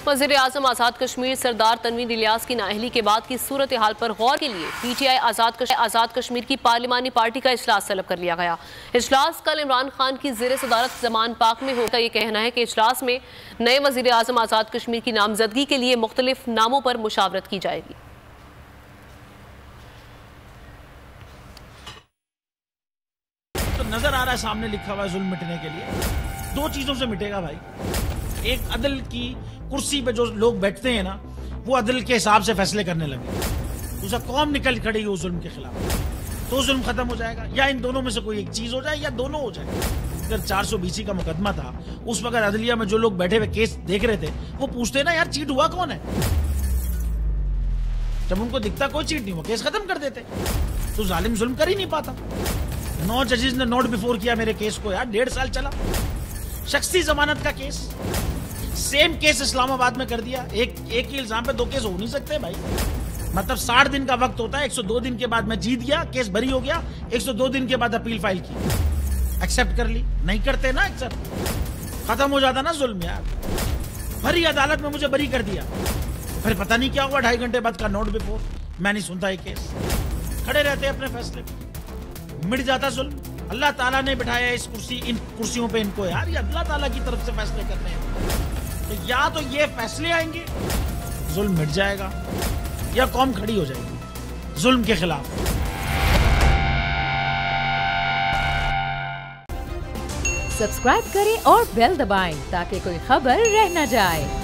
वज़ीर आज़म आज़ाद कश्मीर सरदार तनवीर इलियास की नाअहली के बाद की सूरत हाल पर गौर के लिए PTI आज़ाद कश्मीर की पार्लिमानी पार्टी का इजलास तलब कर लिया गया। इजलास कल इमरान खान की ज़ेर सदारत ज़मान पाक में होगा। ये कहना है कि इजलास में नए वज़ीर आज़म आज़ाद कश्मीर की नामजदगी के लिए मुख्तलिफ नामों पर मुशावरत की जाएगी। तो नजर आ रहा है सामने लिखा हुआ है जुल्म मिटने के लिए दो चीजों से मिटेगा भाई। एक अदल की कुर्सी पे जो लोग बैठते हैं ना, वो अदल के हिसाब से फैसले करने लगे। दूसरा कौम निकल खड़ी उस जुल्म के खिलाफ, तो जुल्म खत्म हो जाएगा। या इन दोनों में से कोई एक चीज हो जाए या दोनों हो जाए। अगर 420 का मुकदमा था, उस वक्त अदलिया में जो लोग बैठे हुए केस देख रहे थे, वो पूछते ना यार चीट हुआ कौन है। जब उनको दिखता कोई चीट नहीं हुआ, केस खत्म कर देते। तो जालिम जुल्म कर ही नहीं पाता। 9 जजेस ने नोट बिफोर किया मेरे केस को यार, 1.5 साल चला। शख्सी जमानत का केस, सेम केस इस्लामाबाद में कर दिया। एक ही इल्जाम पे 2 केस हो नहीं सकते भाई। मतलब 60 दिन का वक्त होता है। 102 दिन के बाद मैं जीत गया, केस बरी हो गया। 102 दिन के बाद अपील फाइल की, एक्सेप्ट कर ली। नहीं करते ना एक्सेप्ट, खत्म हो जाता ना जुल्म यार। भरी अदालत में मुझे बरी कर दिया, फिर पता नहीं क्या हुआ 2.5 घंटे बाद का नोट बिफोर। मैं नहीं सुनता ये केस, खड़े रहते अपने फैसले पे, मिट जाता जुल्म। अल्लाह ताला ने बिठाया इन कुर्सियों पे इनको यार, ये अल्लाह ताला की तरफ से फैसले करने हैं। तो या तो ये फैसले आएंगे, जुल्म मिट जाएगा, या कौम खड़ी हो जाएगी जुल्म के खिलाफ। सब्सक्राइब करें और बेल दबाएं ताकि कोई खबर रह न जाए।